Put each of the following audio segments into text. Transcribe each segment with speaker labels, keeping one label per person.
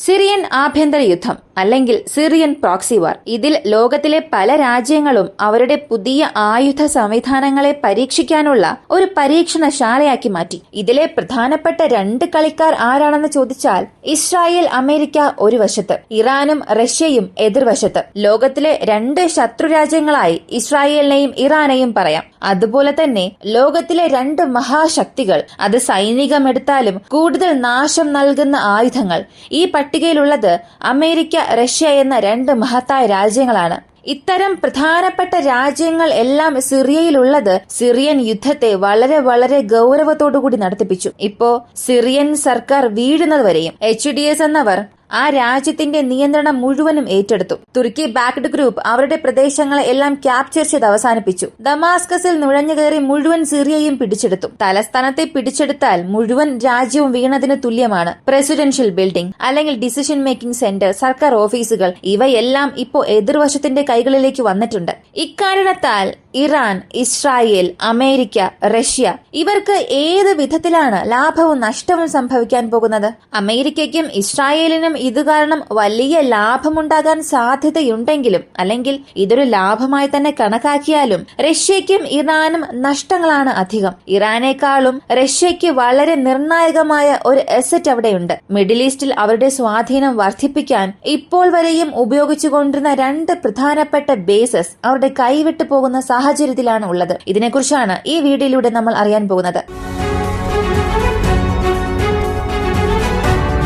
Speaker 1: Syrian ആഭ്യന്തര യുദ്ധം അല്ലെങ്കിൽ സിറിയൻ പ്രോക്സി വാർ. ഇതിൽ ലോകത്തിലെ പല രാജ്യങ്ങളും അവരുടെ പുതിയ ആയുധ സംവിധാനങ്ങളെ പരീക്ഷിക്കാനുള്ള ഒരു പരീക്ഷണശാലയാക്കി മാറ്റി. ഇതിലെ പ്രധാനപ്പെട്ട രണ്ട് കളിക്കാർ ആരാണെന്ന് ചോദിച്ചാൽ ഇസ്രായേൽ, അമേരിക്ക ഒരു വശത്ത്, ഇറാനും റഷ്യയും എതിർവശത്ത്. ലോകത്തിലെ രണ്ട് ശത്രു രാജ്യങ്ങളായി ഇസ്രായേലിനെയും ഇറാനെയും പറയാം. അതുപോലെ തന്നെ ലോകത്തിലെ രണ്ട് മഹാശക്തികൾ, അത് സൈനികമെടുത്താലും കൂടുതൽ നാശം നൽകുന്ന ആയുധങ്ങൾ. ഈ പട്ടികയിലുള്ളത് അമേരിക്ക, റഷ്യ എന്ന രണ്ട് മഹത്തായ രാജ്യങ്ങളാണ്. ഇത്തരം പ്രധാനപ്പെട്ട രാജ്യങ്ങൾ എല്ലാം സിറിയയിലുള്ളത് സിറിയൻ യുദ്ധത്തെ വളരെ ഗൗരവത്തോടുകൂടി നടത്തിപ്പിച്ചു. ഇപ്പോ സിറിയൻ സർക്കാർ വീഴുന്നതുവരെയും HDS എന്നവർ ആ രാജ്യത്തിന്റെ നിയന്ത്രണം മുഴുവനും ഏറ്റെടുത്തു. തുർക്കി ബാക്ക്ഡ് ഗ്രൂപ്പ് അവരുടെ പ്രദേശങ്ങളെ എല്ലാം ക്യാപ്ചർ ചെയ്ത് അവസാനിപ്പിച്ചു. ദമാസ്കസിൽ നുഴഞ്ഞുകയറി മുഴുവൻ സിറിയയും പിടിച്ചെടുത്തു. തലസ്ഥാനത്തെ പിടിച്ചെടുത്താൽ മുഴുവൻ രാജ്യവും വീണതിന് തുല്യമാണ്. പ്രസിഡൻഷ്യൽ ബിൽഡിംഗ് അല്ലെങ്കിൽ ഡിസിഷൻ മേക്കിംഗ് സെന്റർ, സർക്കാർ ഓഫീസുകൾ ഇവയെല്ലാം ഇപ്പോ എതിർവശത്തിന്റെ കൈകളിലേക്ക് വന്നിട്ടുണ്ട്. ഇക്കാരണത്താൽ ഇറാൻ, ഇസ്രായേൽ, അമേരിക്ക, റഷ്യ ഇവർക്ക് ഏത് വിധത്തിലാണ് ലാഭവും നഷ്ടവും സംഭവിക്കാൻ പോകുന്നത്? അമേരിക്കയ്ക്കും ഇസ്രായേലിനും ഇത് കാരണം വലിയ ലാഭമുണ്ടാകാൻ സാധ്യതയുണ്ടെങ്കിലും, അല്ലെങ്കിൽ ഇതൊരു ലാഭമായി തന്നെ കണക്കാക്കിയാലും, റഷ്യയ്ക്കും ഇറാനും നഷ്ടങ്ങളാണ് അധികം. ഇറാനേക്കാളും റഷ്യയ്ക്ക് വളരെ നിർണായകമായ ഒരു അസറ്റ് അവിടെയുണ്ട്. മിഡിൽ ഈസ്റ്റിൽ അവരുടെ സ്വാധീനം വർദ്ധിപ്പിക്കാൻ ഇപ്പോൾ വരെയും ഉപയോഗിച്ചുകൊണ്ടിരുന്ന രണ്ട് പ്രധാനപ്പെട്ട ബേസസ് അവരുടെ കൈവിട്ടു പോകുന്ന സാഹചര്യത്തിലാണ് ഉള്ളത്. ഇതിനെക്കുറിച്ചാണ് ഈ വീഡിയോയിലൂടെ നമ്മൾ അറിയാൻ പോകുന്നത്.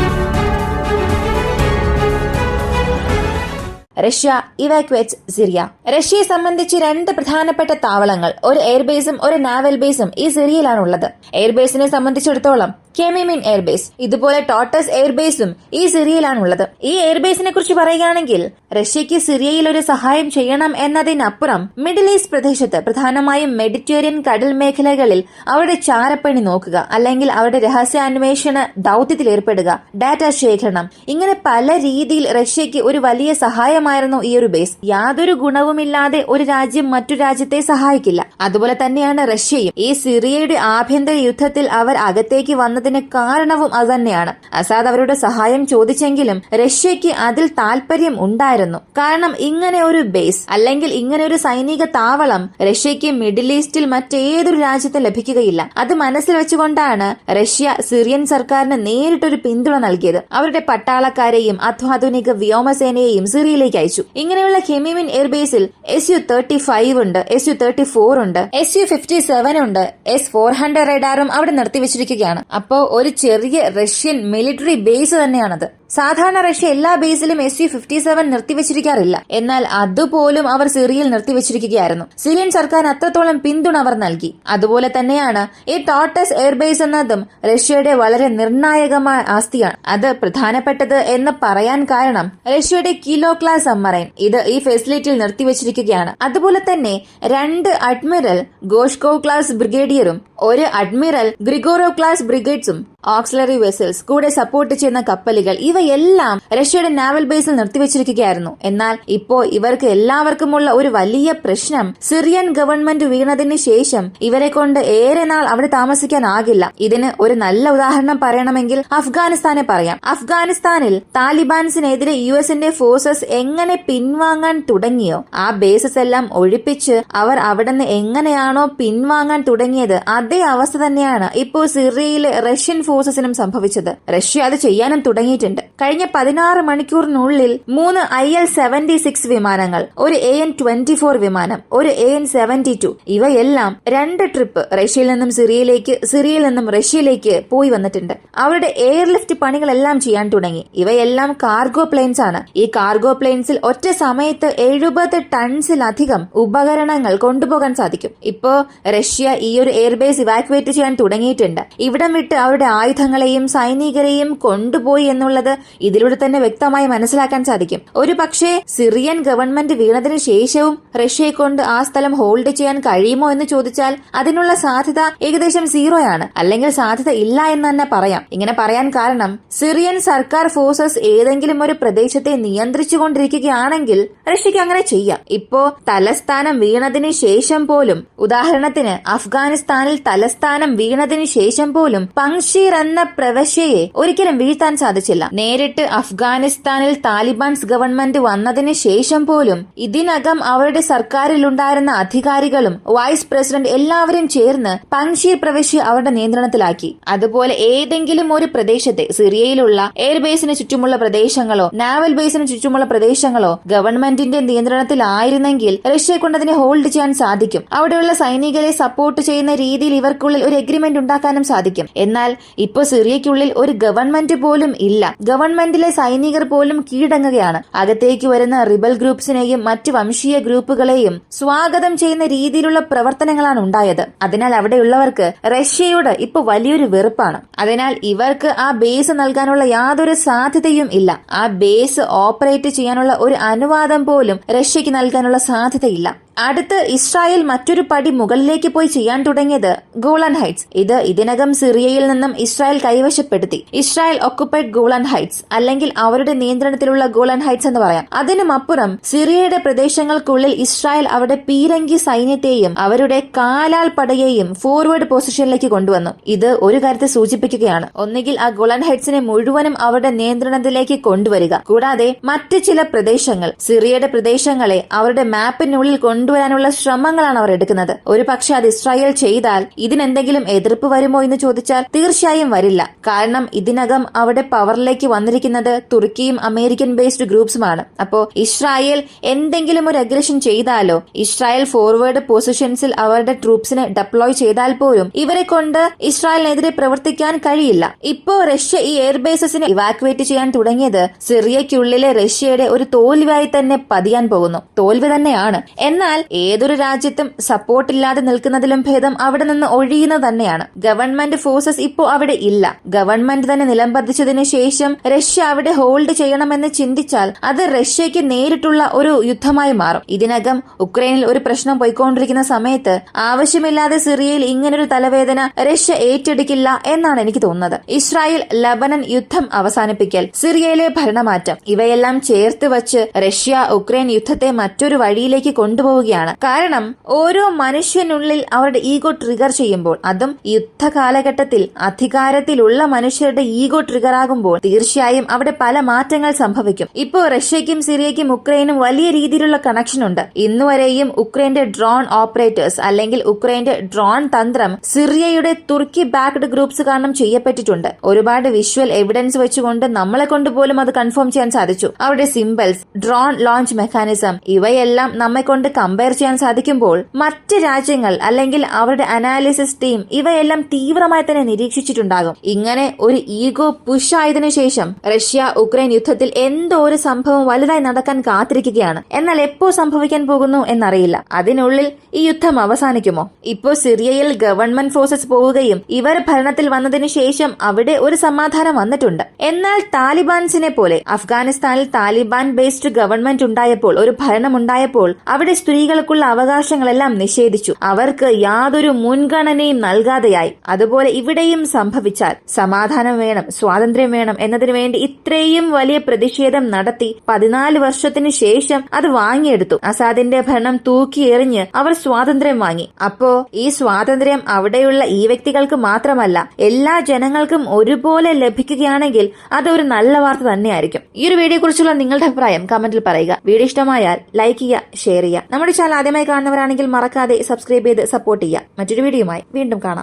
Speaker 1: Russia evacuates Syria. റഷ്യയെ സംബന്ധിച്ച് രണ്ട് പ്രധാനപ്പെട്ട താവളങ്ങൾ, ഒരു എയർബേസും ഒരു നാവൽ ബേസും ഈ സിറിയയിലാണുള്ളത്. എയർബേസിനെ സംബന്ധിച്ചിടത്തോളം കെമിമിൻ എയർബേസ്, ഇതുപോലെ ടോട്ടസ് എയർബേസും ഈ സിറിയയിലാണുള്ളത്. ഈ എയർബേസിനെ കുറിച്ച് പറയുകയാണെങ്കിൽ റഷ്യയ്ക്ക് സിറിയയിൽ ഒരു സഹായം ചെയ്യണം എന്നതിനപ്പുറം മിഡിൽ ഈസ്റ്റ് പ്രദേശത്ത്, പ്രധാനമായും മെഡിറ്ററേനിയൻ കടൽ മേഖലകളിൽ അവരുടെ ചാരപ്പണി നോക്കുക, അല്ലെങ്കിൽ അവരുടെ രഹസ്യാന്വേഷണ ദൌത്യത്തിൽ ഏർപ്പെടുക, ഡാറ്റ ശേഖരണം, ഇങ്ങനെ പല രീതിയിൽ റഷ്യയ്ക്ക് ഒരു വലിയ സഹായമായിരുന്നു ഈ ഒരു ബേസ്. യാതൊരു ഗുണവുമില്ലാതെ ഒരു രാജ്യം മറ്റു രാജ്യത്തെ സഹായിക്കില്ല. അതുപോലെ തന്നെയാണ് റഷ്യയും. ഈ സിറിയയുടെ ആഭ്യന്തര യുദ്ധത്തിൽ അവർ അകത്തേക്ക് വന്നതിന് കാരണവും അതുതന്നെയാണ്. അസാദ് അവരുടെ സഹായം ചോദിച്ചെങ്കിലും റഷ്യയ്ക്ക് അതിൽ താല്പര്യം ഉണ്ടായിരുന്നു. കാരണം ഇങ്ങനെ ഒരു ബേസ് അല്ലെങ്കിൽ ഇങ്ങനെ ഒരു സൈനിക താവളം റഷ്യയ്ക്ക് മിഡിൽ ഈസ്റ്റിൽ മറ്റേതൊരു രാജ്യത്ത് ലഭിക്കുകയില്ല. അത് മനസ്സിൽ വെച്ചുകൊണ്ടാണ് റഷ്യ സിറിയൻ സർക്കാരിന് നേരിട്ടൊരു പിന്തുണ നൽകിയത്. അവരുടെ പട്ടാളക്കാരെയും അത്യാധുനിക വ്യോമസേനയെയും സിറിയയിലേക്ക് അയച്ചു. ഇങ്ങനെയുള്ള കെമിമിൻ എയർബേസിൽ Su-35 ഉണ്ട്, Su-34 ഉണ്ട്, Su-57 ഉണ്ട്, S-400 റഡാറും അവിടെ നിർത്തിവെച്ചിരിക്കുകയാണ്. അപ്പോ ഒരു ചെറിയ റഷ്യൻ മിലിറ്ററി ബേസ് തന്നെയാണത്. സാധാരണ റഷ്യ എല്ലാ ബേസിലും Su-57 നിർത്തിവെച്ചിരിക്കാറില്ല. എന്നാൽ അതുപോലും അവർ സിറിയയിൽ നിർത്തിവെച്ചിരിക്കുകയായിരുന്നു. സിറിയൻ സർക്കാർ അത്രത്തോളം പിന്തുണ അവർ നൽകി. അതുപോലെ തന്നെയാണ് ഈ ടോട്ടസ് എയർബേസ് എന്നതും റഷ്യയുടെ വളരെ നിർണായകമായ ആസ്തിയാണ്. അത് പ്രധാനപ്പെട്ടത് എന്ന് പറയാൻ കാരണം റഷ്യയുടെ കിലോ ക്ലാസ് സബ്മറൈൻ ഇത് ഈ ഫെസിലിറ്റിയിൽ നിർത്തിവെച്ചിരിക്കുകയാണ്. അതുപോലെ തന്നെ രണ്ട് അഡ്മിറൽ ഗോഷ്കോവ് ക്ലാസ് ബ്രിഗേഡിയറും ഒരു അഡ്മിറൽ ഗ്രിഗോറോവ് ക്ലാസ് ബ്രിഗേഡ്സും ഓക്സിലറി വെസൽസ് കൂടെ സപ്പോർട്ട് ചെയ്യുന്ന കപ്പലുകൾ ഇവയെല്ലാം റഷ്യയുടെ നാവൽ ബേസിൽ നിർത്തിവെച്ചിരിക്കുകയായിരുന്നു. എന്നാൽ ഇപ്പോ ഇവർക്ക് എല്ലാവർക്കുമുള്ള ഒരു വലിയ പ്രശ്നം, സിറിയൻ ഗവൺമെന്റ് വീണതിന് ശേഷം ഇവരെ കൊണ്ട് ഏറെ നാൾ അവിടെ താമസിക്കാനാകില്ല. ഇതിന് ഒരു നല്ല ഉദാഹരണം പറയണമെങ്കിൽ അഫ്ഗാനിസ്ഥാനെ പറയാം. അഫ്ഗാനിസ്ഥാനിൽ താലിബാൻസിനെതിരെ US ഫോഴ്സസ് എങ്ങനെ പിൻവാങ്ങാൻ തുടങ്ങിയോ, ആ ബേസസ് എല്ലാം ഒഴിപ്പിച്ച് അവർ അവിടുന്ന് എങ്ങനെയാണോ പിൻവാങ്ങാൻ തുടങ്ങിയത്, അതേ അവസ്ഥ തന്നെയാണ് ഇപ്പോ സിറിയയിലെ റഷ്യൻ ഫോഴ്സസിനും സംഭവിച്ചത്. റഷ്യ അത് ചെയ്യാനും തുടങ്ങിയിട്ടുണ്ട്. കഴിഞ്ഞ 16 മണിക്കൂറിനുള്ളിൽ 3 IL-76 വിമാനങ്ങൾ, ഒരു AN-24 വിമാനം, ഒരു AN-72 ഇവയെല്ലാം 2 ട്രിപ്പ് റഷ്യയിൽ നിന്നും സിറിയയിലേക്ക്, സിറിയയിൽ നിന്നും റഷ്യയിലേക്ക് പോയി വന്നിട്ടുണ്ട്. അവരുടെ എയർലിഫ്റ്റ് പണികളെല്ലാം ചെയ്യാൻ തുടങ്ങി. ഇവയെല്ലാം കാർഗോ പ്ലെയിൻസ് ആണ്. ഈ കാർഗോ പ്ലെയിൻസിൽ ഒറ്റ സമയത്ത് 70 ടൺസിലധികം ഉപകരണങ്ങൾ കൊണ്ടുപോകാൻ സാധിക്കും. ഇപ്പോ റഷ്യ ഈ ഒരു എയർബേസ് ഇവാക്യുവേറ്റ് ചെയ്യാൻ തുടങ്ങിയിട്ടുണ്ട്. ഇവിടം വിട്ട് അവരുടെ ആയുധങ്ങളെയും സൈനികരെയും കൊണ്ടുപോയി എന്നുള്ളത് ഇതിലൂടെ തന്നെ വ്യക്തമായി മനസ്സിലാക്കാൻ സാധിക്കും. ഒരു പക്ഷേ സിറിയൻ ഗവൺമെന്റ് വീണതിനു ശേഷവും റഷ്യയെ കൊണ്ട് ആ സ്ഥലം ഹോൾഡ് ചെയ്യാൻ കഴിയുമോ എന്ന് ചോദിച്ചാൽ അതിനുള്ള സാധ്യത ഏകദേശം 0 ആണ്, അല്ലെങ്കിൽ സാധ്യത ഇല്ല എന്ന് തന്നെ പറയാം. ഇങ്ങനെ പറയാൻ കാരണം സിറിയൻ സർക്കാർ ഫോഴ്സസ് ഏതെങ്കിലും ഒരു പ്രദേശത്തെ നിയന്ത്രിച്ചുകൊണ്ടിരിക്കുകയാണെങ്കിൽ റഷ്യക്ക് അങ്ങനെ ചെയ്യാം. ഇപ്പോ തലസ്ഥാനം വീണതിന് ശേഷം പോലും, ഉദാഹരണത്തിന് അഫ്ഗാനിസ്ഥാനിൽ തലസ്ഥാനം വീണതിന് ശേഷം പോലും പങ്ഷീർ പൻഷീർ എന്ന പ്രവശ്യയെ ഒരിക്കലും വീഴ്ത്താൻ സാധിച്ചില്ല. നേരിട്ട് അഫ്ഗാനിസ്ഥാനിൽ താലിബാൻസ് ഗവൺമെന്റ് വന്നതിന് ശേഷം പോലും ഇതിനകം അവരുടെ സർക്കാരിലുണ്ടായിരുന്ന അധികാരികളും വൈസ് പ്രസിഡന്റ് എല്ലാവരും ചേർന്ന് പൻഷീർ പ്രവശ്യ അവരുടെ നിയന്ത്രണത്തിലാക്കി. അതുപോലെ ഏതെങ്കിലും ഒരു പ്രദേശത്തെ സിറിയയിലുള്ള എയർബേസിന് ചുറ്റുമുള്ള പ്രദേശങ്ങളോ നാവൽ ബേസിന് ചുറ്റുമുള്ള പ്രദേശങ്ങളോ ഗവൺമെന്റിന്റെ നിയന്ത്രണത്തിലായിരുന്നെങ്കിൽ റഷ്യയെ കൊണ്ട് അതിനെ ഹോൾഡ് ചെയ്യാൻ സാധിക്കും. അവിടെയുള്ള സൈനികരെ സപ്പോർട്ട് ചെയ്യുന്ന രീതിയിൽ ഇവർക്കുള്ളിൽ ഒരു എഗ്രിമെന്റ് ഉണ്ടാക്കാനും സാധിക്കും. എന്നാൽ ഇപ്പൊ സിറിയയ്ക്കുള്ളിൽ ഒരു ഗവൺമെന്റ് പോലും ഇല്ല. ഗവൺമെന്റിലെ സൈനികർ പോലും കീഴടങ്ങുകയാണ്. അകത്തേക്ക് വരുന്ന റിബൽ ഗ്രൂപ്പ്സിനെയും മറ്റ് വംശീയ ഗ്രൂപ്പുകളെയും സ്വാഗതം ചെയ്യുന്ന രീതിയിലുള്ള പ്രവർത്തനങ്ങളാണ് ഉണ്ടായത്. അതിനാൽ അവിടെയുള്ളവർക്ക് റഷ്യയോട് ഇപ്പൊ വലിയൊരു വെറുപ്പാണ്. അതിനാൽ ഇവർക്ക് ആ ബേസ് നൽകാനുള്ള യാതൊരു സാധ്യതയും ഇല്ല. ആ ബേസ് ഓപ്പറേറ്റ് ചെയ്യാനുള്ള ഒരു അനുവാദം പോലും റഷ്യക്ക് നൽകാനുള്ള സാധ്യതയില്ല. അടുത്ത് ഇസ്രായേൽ മറ്റൊരു പടി മുകളിലേക്ക് പോയി ചെയ്യാൻ തുടങ്ങിയത് ഗോളൻ ഹൈറ്റ്സ്. ഇത് ഇതിനകം സിറിയയിൽ നിന്നും ഇസ്രായേൽ കൈവശപ്പെടുത്തി. ഇസ്രായേൽ ഒക്കുപ്പൈഡ് ഗോളൻ ഹൈറ്റ്സ് അല്ലെങ്കിൽ അവരുടെ നിയന്ത്രണത്തിലുള്ള ഗോളൻ ഹൈറ്റ്സ് എന്ന് പറയാം. അതിനുമപ്പുറം സിറിയയുടെ പ്രദേശങ്ങൾക്കുള്ളിൽ ഇസ്രായേൽ അവരുടെ പീരങ്കി സൈന്യത്തെയും അവരുടെ കാലാൽ പടയെയും ഫോർവേഡ് പൊസിഷനിലേക്ക് കൊണ്ടുവന്നു. ഇത് ഒരു കാര്യത്തെ സൂചിപ്പിക്കുകയാണ്. ഒന്നുകിൽ ആ ഗോളൻ ഹൈറ്റ്സിനെ മുഴുവനും അവരുടെ നിയന്ത്രണത്തിലേക്ക് കൊണ്ടുവരിക, കൂടാതെ മറ്റ് ചില പ്രദേശങ്ങൾ സിറിയയുടെ പ്രദേശങ്ങളെ അവരുടെ മാപ്പിനുള്ളിൽ കൊണ്ടുവരാനുള്ള ശ്രമങ്ങളാണ് അവർ എടുക്കുന്നത്. ഒരു പക്ഷെ അത് ഇസ്രായേൽ ചെയ്താൽ ഇതിനെന്തെങ്കിലും എതിർപ്പ് വരുമോ എന്ന് ചോദിച്ചാൽ തീർച്ചയായും വരില്ല. കാരണം ഇതിനകം അവിടെ പവറിലേക്ക് വന്നിരിക്കുന്നത് തുർക്കിയും അമേരിക്കൻ ബേസ്ഡ് ഗ്രൂപ്പ്സുമാണ്. അപ്പോ ഇസ്രായേൽ എന്തെങ്കിലും ഒരു അഗ്രഷൻ ചെയ്താലോ, ഇസ്രായേൽ ഫോർവേഡ് പൊസിഷൻസിൽ അവരുടെ ട്രൂപ്സിനെ ഡെപ്ലോയ് ചെയ്താൽ പോലും ഇവരെ കൊണ്ട് ഇസ്രായേലിനെതിരെ പ്രവർത്തിക്കാൻ കഴിയില്ല. ഇപ്പോ റഷ്യ ഈ എയർബേസസിനെ ഇവാക്യുവേറ്റ് ചെയ്യാൻ തുടങ്ങിയത് സിറിയയ്ക്കുള്ളിലെ റഷ്യയുടെ ഒരു തോൽവിയായി തന്നെ പതിയാൻ പോകുന്നു. തോൽവി തന്നെയാണ്. എന്നാൽ ഏതൊരു രാജ്യത്തും സപ്പോർട്ടില്ലാതെ നിൽക്കുന്നതിലും ഭേദം അവിടെ നിന്ന് ഒഴിയുന്നത് തന്നെയാണ്. ഗവൺമെന്റ് ഫോഴ്സസ് ഇപ്പോൾ അവിടെ ഇല്ല. ഗവൺമെന്റ് തന്നെ നിലംപതിച്ചതിനു ശേഷം റഷ്യ അവിടെ ഹോൾഡ് ചെയ്യണമെന്ന് ചിന്തിച്ചാൽ അത് റഷ്യക്ക് നേരിട്ടുള്ള ഒരു യുദ്ധമായി മാറും. ഇതിനകം ഉക്രൈനിൽ ഒരു പ്രശ്നം പോയിക്കൊണ്ടിരിക്കുന്ന സമയത്ത് ആവശ്യമില്ലാതെ സിറിയയിൽ ഇങ്ങനൊരു തലവേദന റഷ്യ ഏറ്റെടുക്കില്ല എന്നാണ് എനിക്ക് തോന്നുന്നത്. ഇസ്രായേൽ ലബനൻ യുദ്ധം അവസാനിപ്പിക്കൽ, സിറിയയിലെ ഭരണമാറ്റം, ഇവയെല്ലാം ചേർത്ത് വച്ച് റഷ്യ ഉക്രൈൻ യുദ്ധത്തെ മറ്റൊരു വഴിയിലേക്ക് കൊണ്ടുപോവുകയാണ്. കാരണം ഓരോ മനുഷ്യനുള്ളിൽ അവരുടെ ഈഗോ ട്രിഗർ ചെയ്യുമ്പോൾ, അതും യുദ്ധകാലഘട്ടത്തിൽ അധികാരത്തിലുള്ള മനുഷ്യരുടെ ഈഗോ ട്രിഗർ ആകുമ്പോൾ തീർച്ചയായും അവിടെ പല മാറ്റങ്ങൾ സംഭവിക്കും. ഇപ്പോ റഷ്യയ്ക്കും സിറിയയ്ക്കും ഉക്രൈനും വലിയ രീതിയിലുള്ള കണക്ഷൻ ഉണ്ട്. ഇന്നുവരെയും ഉക്രൈന്റെ ഡ്രോൺ ഓപ്പറേറ്റേഴ്സ് അല്ലെങ്കിൽ ഉക്രൈന്റെ ഡ്രോൺ തന്ത്രം സിറിയയുടെ തുർക്കി ബാക്ക്ഡ് ഗ്രൂപ്പ്സ് കാരണം ചെയ്യപ്പെട്ടിട്ടുണ്ട്. ഒരുപാട് വിഷ്വൽ എവിഡൻസ് വെച്ചുകൊണ്ട് നമ്മളെ കൊണ്ട് പോലും അത് കൺഫേം ചെയ്യാൻ സാധിച്ചു. അവരുടെ സിംബൽസ്, ഡ്രോൺ ലോഞ്ച് മെക്കാനിസം, ഇവയെല്ലാം നമ്മെ കൊണ്ട് കമ്പയർ ചെയ്യാൻ സാധിക്കുമ്പോൾ മറ്റ് രാജ്യങ്ങൾ അല്ലെങ്കിൽ അവരുടെ അനാലിസിസ് ടീം ഇവയെല്ലാം തീവ്രമായി തന്നെ നിരീക്ഷിച്ചിട്ടുണ്ടാകും. ഇങ്ങനെ ഒരു ഈഗോ പുഷ് ആയതിനു ശേഷം റഷ്യ ഉക്രൈൻ യുദ്ധത്തിൽ എന്തോ ഒരു സംഭവം വലുതായി നടക്കാൻ കാത്തിരിക്കുകയാണ്. എന്നാൽ എപ്പോ സംഭവിക്കാൻ പോകുന്നു എന്നറിയില്ല. അതിനുള്ളിൽ ഈ യുദ്ധം അവസാനിക്കുമോ? ഇപ്പോ സിറിയയിൽ ഗവൺമെന്റ് ഫോഴ്സസ് പോവുകയും ഇവർ ഭരണത്തിൽ വന്നതിനു ശേഷം അവിടെ ഒരു സമാധാനം വന്നിട്ടുണ്ട്. എന്നാൽ താലിബാൻസിനെ പോലെ അഫ്ഗാനിസ്ഥാനിൽ താലിബാൻ ബേസ്ഡ് ഗവൺമെന്റ് ഉണ്ടായപ്പോൾ, ഒരു ഭരണം ഉണ്ടായപ്പോൾ അവിടെ സ്ത്രീകൾക്കുള്ള അവകാശങ്ങളെല്ലാം നിഷേധിച്ചു. അവർക്ക് യാതൊരു മുൻഗണനയും നൽകാതെയായി. അതുപോലെ ഇവിടെയും സംഭവിച്ചാൽ സമാധാനം വേണം, സ്വാതന്ത്ര്യം വേണം എന്നതിനു വേണ്ടി ഇത്രയും വലിയ പ്രതിഷേധം നടത്തി 14 വർഷത്തിനു ശേഷം അത് വാങ്ങിയെടുത്തു. അസാദിന്റെ ഭരണം തൂക്കിയെറിഞ്ഞ് അവർ സ്വാതന്ത്ര്യം വാങ്ങി. അപ്പോ ഈ സ്വാതന്ത്ര്യം അവിടെയുള്ള ഈ വ്യക്തികൾക്ക് മാത്രമല്ല എല്ലാ ജനങ്ങൾക്കും ഒരുപോലെ ലഭിക്കുകയാണെങ്കിൽ അതൊരു നല്ല വാർത്ത തന്നെയായിരിക്കും. ഈ ഒരു വീഡിയോ കുറിച്ചുള്ള നിങ്ങളുടെ അഭിപ്രായം കമന്റിൽ പറയുക. വീഡിയോ ഇഷ്ടമായാൽ ലൈക്ക് ചെയ്യുക, ഷെയർ ചെയ്യുക. നമ്മുടെ ചാനൽ ആദ്യമായി കാണുന്നവരാണെങ്കിൽ മറക്കാതെ സബ്സ്ക്രൈബ് ചെയ്ത് സപ്പോർട്ട് ചെയ്യുക. മറ്റൊരു വീഡിയോയുമായി വീണ്ടും കാണാം.